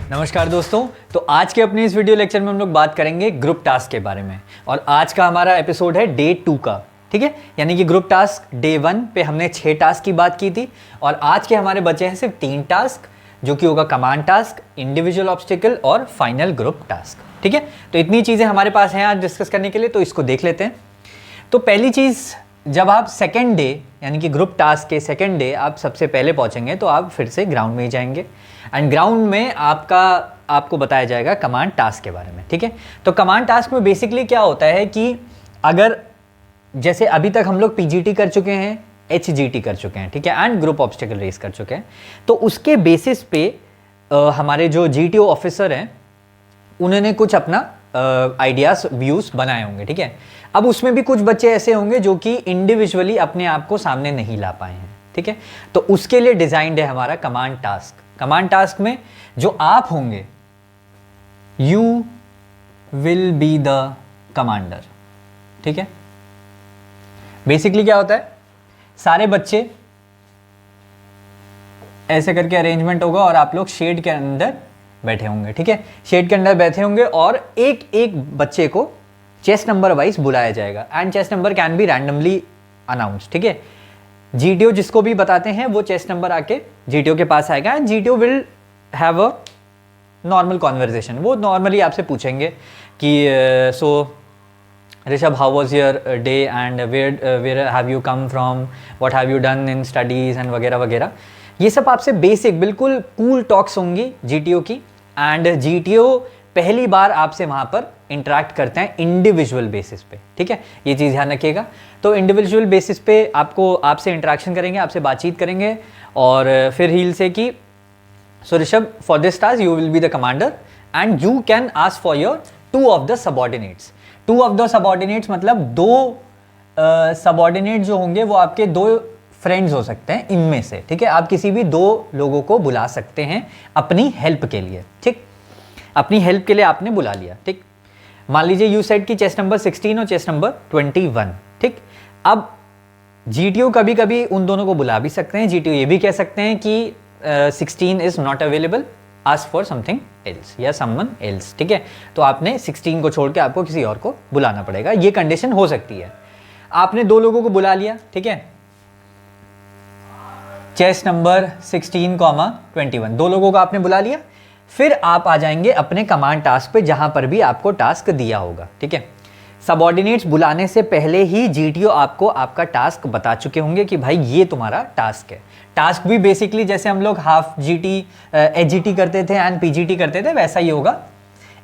नमस्कार दोस्तों। तो आज के अपने इस वीडियो लेक्चर में हम लोग बात करेंगे ग्रुप टास्क के बारे में और आज का हमारा एपिसोड है डे 2 का। ठीक है, यानी कि ग्रुप टास्क डे 1 पे हमने 6 टास्क की बात की थी और आज के हमारे बचे हैं सिर्फ 3 टास्क, जो कि होगा कमांड टास्क, इंडिविजुअल ऑब्स्टिकल और फाइनल ग्रुप टास्क। ठीक है, तो इतनी चीज़ें हमारे पास हैं आज डिस्कस करने के लिए, तो इसको देख लेते हैं। तो पहली चीज़, जब आप सेकेंड डे यानी कि ग्रुप टास्क के सेकेंड डे आप सबसे पहले पहुंचेंगे तो आप फिर से ग्राउंड में ही जाएंगे एंड ग्राउंड में आपको बताया जाएगा कमांड टास्क के बारे में। ठीक है, तो कमांड टास्क में बेसिकली क्या होता है कि अगर जैसे अभी तक हम लोग पीजीटी कर चुके हैं, एचजीटी कर चुके हैं, ठीक है, एंड ग्रुप ऑब्स्टिकल रेस कर चुके हैं, तो उसके बेसिस पे हमारे जो जीटीओ ऑफिसर हैं उन्होंने कुछ अपना आइडियाज व्यूज बनाए होंगे। ठीक है, अब उसमें भी कुछ बच्चे ऐसे होंगे जो कि इंडिविजुअली अपने आप को सामने नहीं ला पाए हैं। ठीक है, तो उसके लिए डिजाइंड है हमारा कमांड टास्क। कमांड टास्क में जो आप होंगे, you will be the commander. ठीक है, बेसिकली क्या होता है, सारे बच्चे ऐसे करके अरेंजमेंट होगा और आप लोग शेड के अंदर बैठे होंगे। ठीक है, शेड के अंदर बैठे होंगे और एक एक बच्चे को चेस्ट नंबर वाइज बुलाया जाएगा and chest number can be randomly announce. ठीक है, जीटीओ जिसको भी बताते हैं वो चेस्ट नंबर आके जीटीओ के पास आएगा and GTO will have a normal conversation. वो नॉर्मली आपसे पूछेंगे कि so Rishabh, how was your day and where have you come from, what have you done in studies and वगैरह वगैरह। ये सब आपसे बेसिक बिल्कुल कूल टॉक्स होंगी जीटीओ की एंड जीटीओ पहली बार आपसे वहाँ पर इंटरेक्ट करते हैं इंडिविजुअल बेसिस पे। ठीक है, ये चीज़ ध्यान रखिएगा। तो इंडिविजुअल बेसिस पे आपसे इंटरेक्शन करेंगे, आपसे बातचीत करेंगे और फिर हील से कि so Rishabh, for this task you will be the commander and you can ask for your 2 of the subordinates. 2 of the subordinates मतलब 2 सबऑर्डिनेट जो होंगे वो आपके 2 फ्रेंड्स हो सकते हैं इनमें से। ठीक है, आप किसी भी 2 लोगों को बुला सकते हैं अपनी हेल्प के लिए। ठीक, अपनी हेल्प के लिए आपने बुला लिया। ठीक, मान लीजिए यू सेड की चेस्ट नंबर 16 और चेस्ट नंबर 21। ठीक, अब जीटीओ कभी कभी उन दोनों को बुला भी सकते हैं। जीटीओ ये भी कह सकते हैं कि 16 is not available, ask for something else या समवन एल्स। ठीक है, तो आपने 16 को छोड़ के आपको किसी और को बुलाना पड़ेगा, ये कंडीशन हो सकती है। आपने 2 लोगों को बुला लिया, ठीक है, चेस्ट नंबर 16, 21, 2 लोगों को आपने बुला लिया। फिर आप आ जाएंगे अपने कमांड टास्क पे जहां पर भी आपको टास्क दिया होगा। ठीक है, सबऑर्डिनेट्स बुलाने से पहले ही जीटीओ आपको आपका टास्क बता चुके होंगे कि भाई ये तुम्हारा टास्क है। टास्क भी बेसिकली जैसे हम लोग हाफ जीटी एचजीटी करते थे एंड पीजीटी करते थे वैसा ही होगा।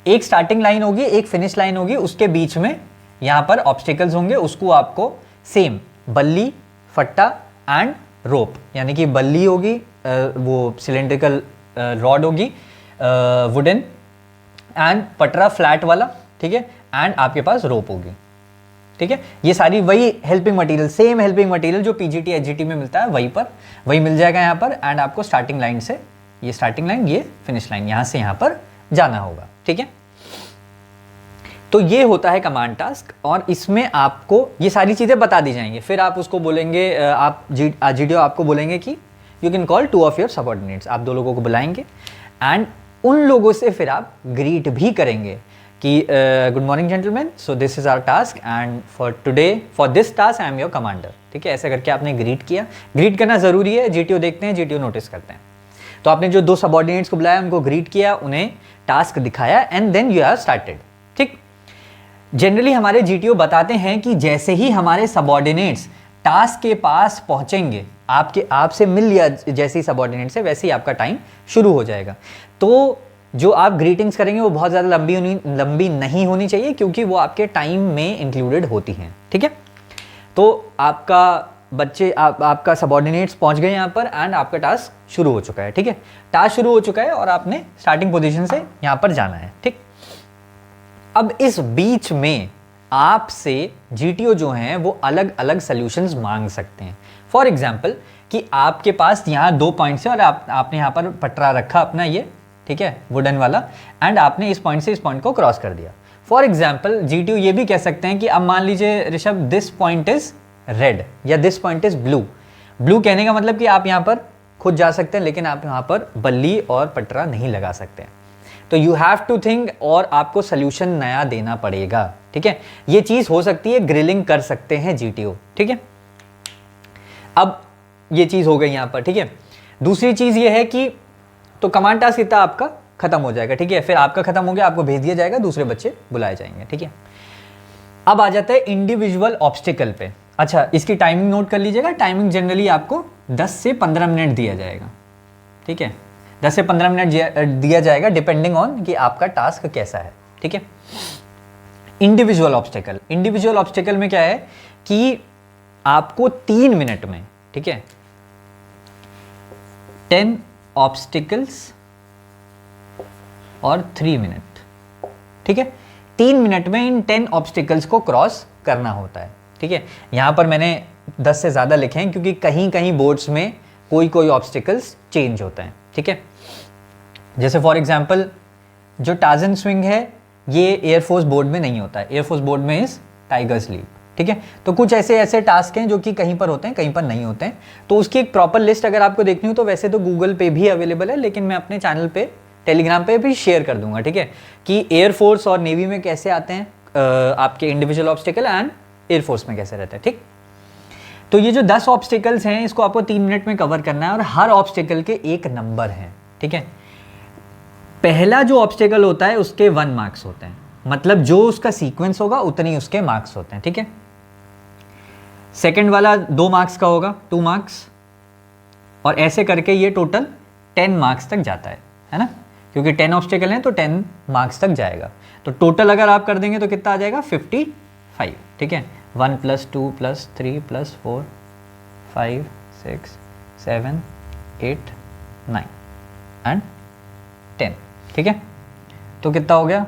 एक स्टार्टिंग लाइन होगी, एक फिनिश लाइन होगी, उसके बीच में यहाँ पर ऑब्स्टिकल्स होंगे, उसको आपको सेम बल्ली, फट्टा एंड रोप, यानी कि बल्ली होगी वो सिलेंड्रिकल रॉड होगी वुडन एंड पटरा फ्लैट वाला। ठीक है, एंड आपके पास रोप होगी। ठीक है, ये सारी वही helping material, same helping material जो पीजीटी एचजीटी में मिलता है वही मिल जाएगा यहाँ पर एंड आपको स्टार्टिंग लाइन से ये स्टार्टिंग लाइन, ये फिनिश लाइन, यहाँ से यहाँ पर जाना होगा। ठीक है, तो ये होता है कमांड टास्क और इसमें आपको ये सारी चीज़ें बता दी जाएंगी। फिर आप उसको बोलेंगे, जीटीओ आपको बोलेंगे कि you can call 2 of your subordinates. आप 2 लोगों को बुलाएंगे एंड उन लोगों से फिर आप ग्रीट भी करेंगे कि good morning gentleman, so this is our task and for today for this task I am your commander. ठीक है, ऐसे करके आपने ग्रीट किया। ग्रीट करना ज़रूरी है, जीटीओ देखते हैं, जीटीओ नोटिस करते हैं। तो आपने जो 2 सबऑर्डिनेट्स को बुलाया, उनको ग्रीट किया, उन्हें टास्क दिखाया and then you have started. ठीक, जनरली हमारे जीटीओ बताते हैं कि जैसे ही हमारे सबऑर्डिनेट्स टास्क के पास पहुंचेंगे, आपसे मिल लिया जैसे ही सबऑर्डिनेट से, वैसे ही आपका टाइम शुरू हो जाएगा। तो जो आप ग्रीटिंग्स करेंगे वो बहुत ज़्यादा लंबी नहीं होनी चाहिए क्योंकि वो आपके टाइम में इंक्लूडेड होती हैं। ठीक है, तो आपका सबऑर्डिनेट्स पहुंच गए यहाँ पर एंड आपका टास्क शुरू हो चुका है। ठीक है, टास्क शुरू हो चुका है और आपने स्टार्टिंग पोजीशन से यहाँ पर जाना है। ठीक, अब इस बीच में आपसे जीटीओ जो हैं वो अलग अलग सॉल्यूशंस मांग सकते हैं। फॉर एग्जांपल कि आपके पास यहाँ 2 पॉइंट्स है और आपने यहाँ पर पटरा रखा अपना ये, ठीक है, वुडन वाला, एंड आपने इस पॉइंट से इस पॉइंट को क्रॉस कर दिया। फॉर एग्जांपल जीटीओ ये भी कह सकते हैं कि अब मान लीजिए Rishabh, this point is red या this point is blue. Blue कहने का मतलब कि आप यहाँ पर खुद जा सकते हैं लेकिन आप यहाँ पर बल्ली और पटरा नहीं लगा सकते हैं। तो यू हैव टू थिंक और आपको सोल्यूशन नया देना पड़ेगा, ठीक है। ये चीज हो सकती है, ग्रिलिंग कर सकते हैं जीटीओ, ठीक है। अब ये चीज हो गई यहां पर, ठीक है। दूसरी चीज ये है कि तो कमांड टास्क इतना आपका खत्म हो जाएगा, ठीक है। फिर आपका खत्म हो गया, आपको भेज दिया जाएगा, दूसरे बच्चे बुलाए जाएंगे, ठीक है। अब आ जाता है इंडिविजुअल ऑब्स्टिकल पे। अच्छा, इसकी टाइमिंग नोट कर लीजिएगा। टाइमिंग जनरली आपको 10 से 15 मिनट दिया जाएगा, ठीक है। 10 से 15 मिनट दिया जाएगा डिपेंडिंग ऑन कि आपका टास्क कैसा है, ठीक है। इंडिविजुअल ऑब्स्टिकल, इंडिविजुअल ऑब्स्टिकल में क्या है कि आपको 3 मिनट में, ठीक है, 10 ऑब्स्टिकल्स और 3 मिनट, ठीक है। 3 मिनट में इन 10 ऑब्स्टिकल्स को क्रॉस करना होता है, ठीक है। यहां पर मैंने 10 से ज्यादा लिखे हैं क्योंकि कहीं कहीं बोर्ड्स में कोई कोई ऑब्स्टिकल्स चेंज होता है, ठीक है। जैसे फॉर एग्जांपल जो टार्जन स्विंग है ये एयरफोर्स बोर्ड में नहीं होता है, एयरफोर्स बोर्ड में इज टाइगर्स लीप, ठीक है। तो कुछ ऐसे ऐसे टास्क हैं जो कि कहीं पर होते हैं, कहीं पर नहीं होते हैं। तो उसकी एक प्रॉपर लिस्ट अगर आपको देखनी हो तो वैसे तो गूगल पे भी अवेलेबल है, लेकिन मैं अपने चैनल पे टेलीग्राम पे भी शेयर कर दूंगा, ठीक है, कि एयरफोर्स और नेवी में कैसे आते हैं आपके इंडिविजुअल ऑब्स्टिकल एंड एयरफोर्स में कैसे रहते हैं, ठीक। तो ये जो 10 ऑब्स्टिकल्स हैं इसको आपको 3 मिनट में कवर करना है और हर ऑब्स्टिकल के एक नंबर है, ठीक है। पहला जो ऑब्स्टिकल होता है उसके 1 मार्क्स होते हैं, मतलब जो उसका सीक्वेंस होगा उतनी उसके मार्क्स होते हैं, ठीक है। सेकंड वाला 2 मार्क्स का होगा, 2 मार्क्स, और ऐसे करके ये टोटल 10 मार्क्स तक जाता है ना, क्योंकि 10 ऑब्स्टिकल हैं तो 10 मार्क्स तक जाएगा। तो टोटल अगर आप कर देंगे तो कितना आ जाएगा, 55, ठीक है। 1 + 2 + 3 + 4 5 6 7 8 9 एंड 10, ठीक है। तो कितना हो गया,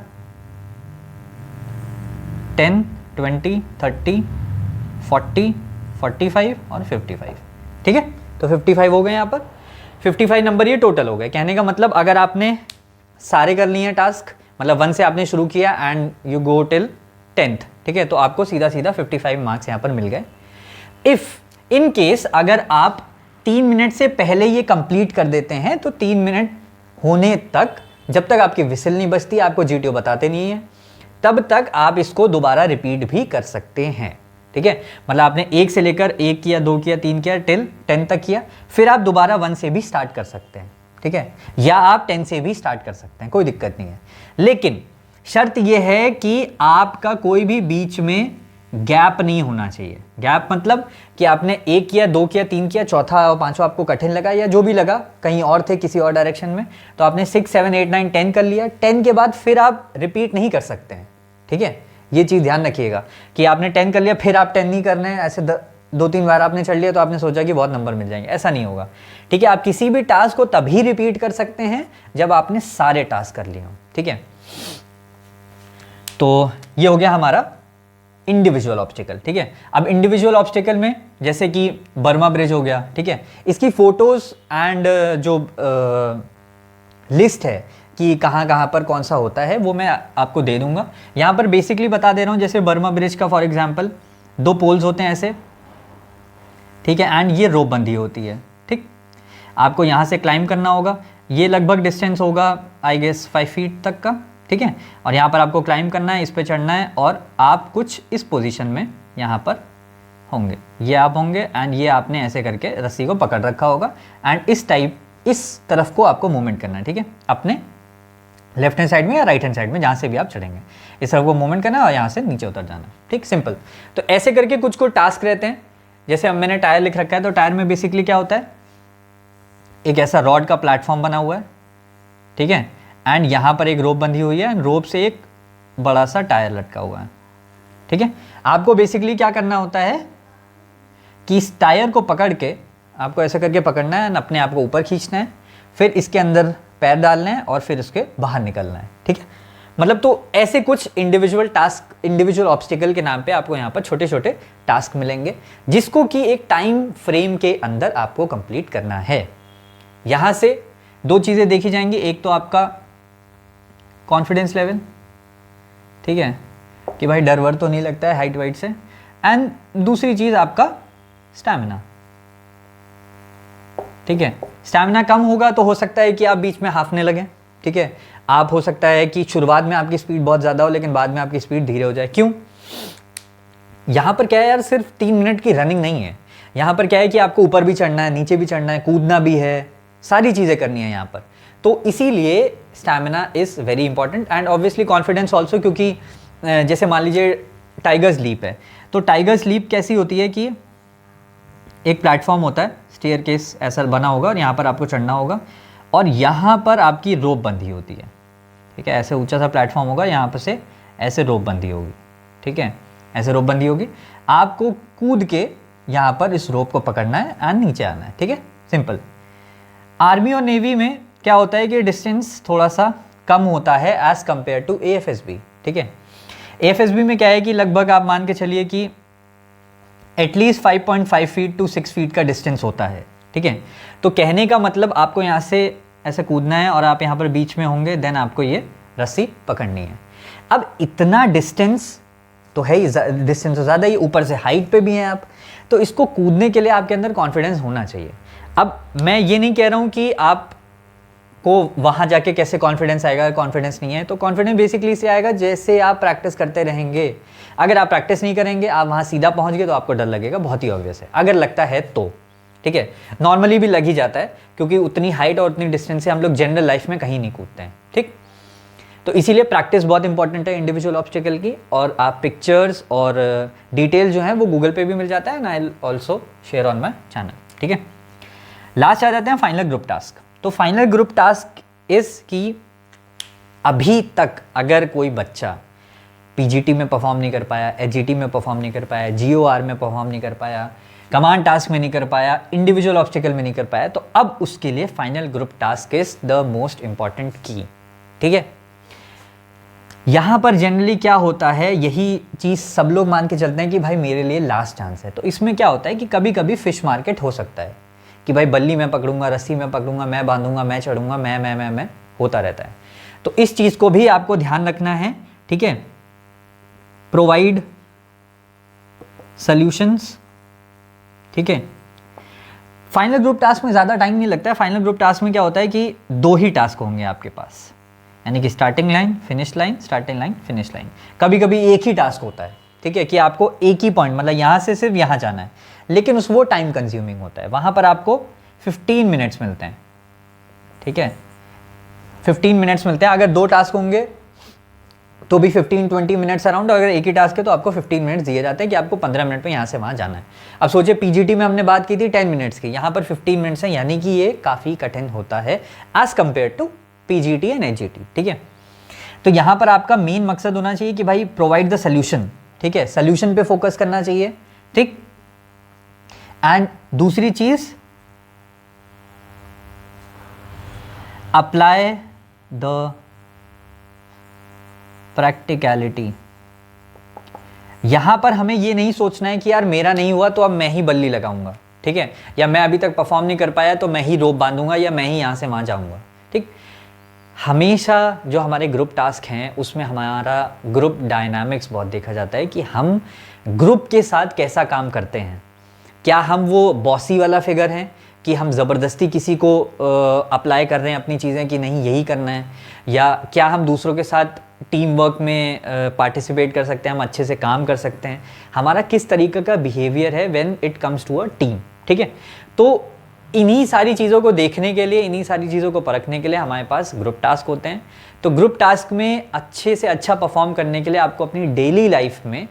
10 20 30 40 45 और 55, ठीक है। तो 55 हो गए यहाँ पर, 55 नंबर ये टोटल हो गए। कहने का मतलब अगर आपने सारे कर लिए हैं टास्क, मतलब 1 से आपने शुरू किया and you go till 10th, ठीक है, तो आपको सीधा सीधा 55 मार्क्स यहाँ पर मिल गए। इफ इन केस अगर आप 3 मिनट से पहले ये कंप्लीट कर देते हैं तो 3 मिनट होने तक, जब तक आपकी विसिल नहीं बजती, आपको जीटीओ बताते नहीं है, तब तक आप इसको दोबारा रिपीट भी कर सकते हैं, ठीक है। मतलब आपने 1 से लेकर 1 किया, 2 किया, 3 किया, टिल 10 तक किया, फिर आप दोबारा 1 से भी स्टार्ट कर सकते हैं, ठीक है, या आप 10 से भी स्टार्ट कर सकते हैं, कोई दिक्कत नहीं है। लेकिन शर्त यह है कि आपका कोई भी बीच में गैप नहीं होना चाहिए। गैप मतलब कि आपने 1 किया, 2 किया, 3 किया, चौथा और पांचवा आपको कठिन लगा या जो भी लगा, कहीं और थे किसी और डायरेक्शन में, तो आपने 6 7 8 9 10 कर लिया। 10 के बाद फिर आप रिपीट नहीं कर सकते हैं, ठीक है। ये चीज़ ध्यान रखिएगा कि आपने 10 कर लिया फिर आप 10 नहीं करने हैं, ऐसे 2-3 बार आपने चढ़ लिया तो आपने सोचा कि बहुत नंबर मिल जाएंगे, ऐसा नहीं होगा, ठीक है। आप किसी भी टास्क को तभी रिपीट कर सकते हैं जब आपने सारे टास्क कर लिए हों, ठीक है। तो ये हो गया हमारा इंडिविजुअल ऑब्स्टिकल, ठीक है। अब इंडिविजुअल ऑब्स्टिकल में जैसे कि बर्मा ब्रिज हो गया, ठीक है, इसकी फोटोज एंड जो लिस्ट है कि कहाँ कहाँ पर कौन सा होता है वो मैं आपको दे दूंगा। यहाँ पर बेसिकली बता दे रहा हूँ, जैसे बर्मा ब्रिज का फॉर एग्जांपल 2 पोल्स होते हैं ऐसे, ठीक है, एंड ये रोप बंधी होती है, ठीक। आपको यहाँ से क्लाइंब करना होगा, ये लगभग डिस्टेंस होगा आई गेस 5 फीट तक का, ठीक है। और यहाँ पर आपको क्लाइंब करना है, इस पर चढ़ना है और आप कुछ इस पोजीशन में यहाँ पर होंगे, ये आप होंगे एंड ये आपने ऐसे करके रस्सी को पकड़ रखा होगा एंड इस टाइप इस तरफ को आपको मूवमेंट करना है, ठीक है, अपने लेफ्ट हैंड साइड में या राइट हैंड साइड में जहाँ से भी आप चढ़ेंगे, इस तरफ को मूवमेंट करना है और यहाँ से नीचे उतर जाना है, ठीक, सिंपल। तो ऐसे करके कुछ कुछ टास्क रहते हैं। जैसे अब मैंने टायर लिख रखा है, तो टायर में बेसिकली क्या होता है, एक ऐसा रॉड का प्लेटफॉर्म बना हुआ है, ठीक है, एंड यहाँ पर एक रोप बंधी हुई है एंड रोप से एक बड़ा सा टायर लटका हुआ है, ठीक है। आपको बेसिकली क्या करना होता है कि इस टायर को पकड़ के आपको ऐसा करके पकड़ना है, अपने आप को ऊपर खींचना है, फिर इसके अंदर पैर डालना है और फिर उसके बाहर निकलना है, ठीक है। मतलब तो ऐसे कुछ इंडिविजुअल टास्क, इंडिविजुअल ऑब्स्टिकल के नाम पे आपको यहाँ पर छोटे छोटे टास्क मिलेंगे, जिसको कि एक टाइम फ्रेम के अंदर आपको कंप्लीट करना है। यहाँ से 2 चीज़ें देखी जाएंगी, एक तो आपका कॉन्फिडेंस लेवल, ठीक है, कि भाई डर वर तो नहीं लगता है हाइट वाइट से, एंड दूसरी चीज़ आपका स्टैमिना, ठीक है। स्टैमिना कम होगा तो हो सकता है कि आप बीच में हाफने लगें, ठीक है। आप हो सकता है कि शुरुआत में आपकी स्पीड बहुत ज़्यादा हो लेकिन बाद में आपकी स्पीड धीरे हो जाए। क्यों? यहाँ पर क्या है यार, सिर्फ 3 मिनट की रनिंग नहीं है, यहाँ पर क्या है कि आपको ऊपर भी चढ़ना है, नीचे भी चढ़ना है, कूदना भी है, सारी चीज़ें करनी है यहाँ पर। तो इसीलिए stamina is very important and obviously confidence also, क्योंकि जैसे मान लीजिए टाइगर्स लीप है, तो टाइगर्स लीप कैसी होती है कि एक प्लेटफॉर्म होता है, स्टेयर केस ऐसा बना होगा और यहाँ पर आपको चढ़ना होगा और यहाँ पर आपकी रोप बंधी होती है, ठीक है। ऐसे ऊंचा सा प्लेटफॉर्म होगा, यहाँ पर से ऐसे रोप बंधी होगी, ठीक है, ऐसे रोप बंधी होगी। आपको कूद के यहाँ पर इस रोप को पकड़ना है एंड नीचे आना है, ठीक है, सिंपल। आर्मी और नेवी में क्या होता है कि डिस्टेंस थोड़ा सा कम होता है एज कंपेयर टू AFSB, ठीक है। AFSB में क्या है कि लगभग आप मान के चलिए कि एटलीस्ट 5.5 फीट टू 6 फीट का डिस्टेंस होता है, ठीक है। तो कहने का मतलब आपको यहाँ से ऐसे कूदना है और आप यहाँ पर बीच में होंगे, देन आपको ये रस्सी पकड़नी है। अब इतना डिस्टेंस तो है ही, डिस्टेंस तो ज़्यादा ही, ऊपर से हाइट पे भी हैं आप, तो इसको कूदने के लिए आपके अंदर कॉन्फिडेंस होना चाहिए। अब मैं ये नहीं कह रहा हूँ कि आप को वहाँ जाके कैसे कॉन्फिडेंस आएगा, कॉन्फिडेंस नहीं है तो कॉन्फिडेंस बेसिकली से आएगा जैसे आप प्रैक्टिस करते रहेंगे। अगर आप प्रैक्टिस नहीं करेंगे, आप वहाँ सीधा पहुँच गए तो आपको डर लगेगा, बहुत ही ऑब्वियस है, अगर लगता है तो, ठीक है। नॉर्मली भी लग ही जाता है क्योंकि उतनी हाइट और उतनी डिस्टेंस से हम लोग जनरल लाइफ में कहीं नहीं कूदते हैं, ठीक। तो इसीलिए प्रैक्टिस बहुत इंपॉर्टेंट है इंडिविजुअल ऑब्स्टिकल की। और आप पिक्चर्स और डिटेल जो है वो गूगल पे भी मिल जाता है, and I will also share on my channel, ठीक है। लास्ट आ जाते हैं फाइनल ग्रुप टास्क। तो फाइनल ग्रुप टास्क इज कि अभी तक अगर कोई बच्चा PGT में परफॉर्म नहीं कर पाया, HGT में परफॉर्म नहीं कर पाया, GOR में परफॉर्म नहीं कर पाया, कमांड टास्क में नहीं कर पाया, इंडिविजुअल ऑब्स्टिकल में नहीं कर पाया, तो अब उसके लिए final group task is the most important की, ठीक है। यहाँ पर जनरली क्या होता है, यही चीज़ सब लोग मान के चलते हैं कि भाई मेरे लिए लास्ट चांस है। तो इसमें क्या होता है कि कभी कभी फिश मार्केट हो सकता है कि भाई बल्ली मैं पकड़ूंगा, रस्सी मैं पकड़ूंगा, मैं बांधूंगा, मैं चढ़ूंगा, मैं होता रहता है। तो इस चीज़ को भी आपको ध्यान रखना है, ठीक है। प्रोवाइड सॉल्यूशंस, ठीक है। फाइनल ग्रुप टास्क में ज़्यादा टाइम नहीं लगता है। फाइनल ग्रुप टास्क में क्या होता है कि 2 ही टास्क होंगे आपके पास, यानी कि starting line, finish line, starting line, finish line. कभी कभी एक ही टास्क होता है, ठीक है, कि आपको एक ही पॉइंट, मतलब यहाँ से सिर्फ यहाँ जाना है, लेकिन वो टाइम कंज्यूमिंग होता है। वहाँ पर आपको 15 मिनट्स मिलते हैं, ठीक है, 15 मिनट्स मिलते हैं। अगर 2 टास्क होंगे तो भी 15-20 मिनट्स अराउंड, अगर एक ही टास्क है तो आपको 15 मिनट्स दिए जाते हैं कि आपको 15 मिनट में यहाँ से वहाँ जाना है। अब सोचिए PGT में हमने बात की थी 10 मिनट्स की, यहाँ पर 15 मिनट्स है, यानी कि ये काफ़ी कठिन होता है as compare to PGT and HGT, ठीक है। तो यहाँ पर आपका मेन मकसद होना चाहिए कि भाई प्रोवाइड द सोल्यूशन, ठीक है, सोल्यूशन पे फोकस करना चाहिए, ठीक। एंड दूसरी चीज, अप्लाई द प्रैक्टिकलिटी। यहां पर हमें ये नहीं सोचना है कि यार मेरा नहीं हुआ तो अब मैं ही बल्ली लगाऊंगा, ठीक है, या मैं अभी तक परफॉर्म नहीं कर पाया तो मैं ही रोप बांधूंगा या मैं ही यहां से वहां जाऊंगा, ठीक। हमेशा जो हमारे ग्रुप टास्क हैं उसमें हमारा ग्रुप डायनामिक्स बहुत देखा जाता है कि हम ग्रुप के साथ कैसा काम करते हैं। क्या हम वो बॉसी वाला फिगर हैं कि हम ज़बरदस्ती किसी को अप्लाई कर रहे हैं अपनी चीज़ें कि नहीं यही करना है, या क्या हम दूसरों के साथ टीम वर्क में पार्टिसिपेट कर सकते हैं, हम अच्छे से काम कर सकते हैं, हमारा किस तरीके का बिहेवियर है when it comes to a team, ठीक है। तो इन्हीं सारी चीज़ों को देखने के लिए, इन्हीं सारी चीज़ों को परखने के लिए हमारे पास ग्रुप टास्क होते हैं। तो ग्रुप टास्क में अच्छे से अच्छा परफॉर्म करने के लिए आपको अपनी डेली लाइफ में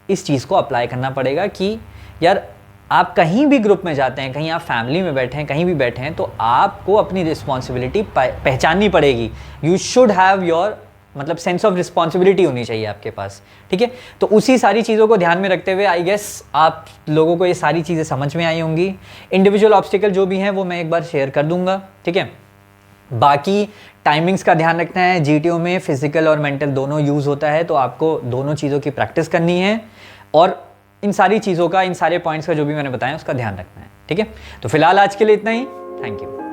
इस चीज़ को अप्लाई करना पड़ेगा कि यार आप कहीं भी ग्रुप में जाते हैं, कहीं आप फैमिली में बैठे हैं, कहीं भी बैठे हैं, तो आपको अपनी रिस्पॉन्सिबिलिटी पहचाननी पड़ेगी। यू शुड हैव योर, मतलब सेंस ऑफ रिस्पॉन्सिबिलिटी होनी चाहिए आपके पास, ठीक है। तो उसी सारी चीज़ों को ध्यान में रखते हुए आई गेस आप लोगों को ये सारी चीज़ें समझ में आई होंगी। इंडिविजुअल ऑब्स्टिकल जो भी हैं वो मैं एक बार शेयर कर दूंगा, ठीक है। बाकी टाइमिंग्स का ध्यान रखना है। GTO में फिजिकल और मेंटल दोनों यूज़ होता है, तो आपको दोनों चीज़ों की प्रैक्टिस करनी है और इन सारी चीज़ों का, इन सारे पॉइंट्स का जो भी मैंने बताया उसका ध्यान रखना है, ठीक है। तो फिलहाल आज के लिए इतना ही, थैंक यू।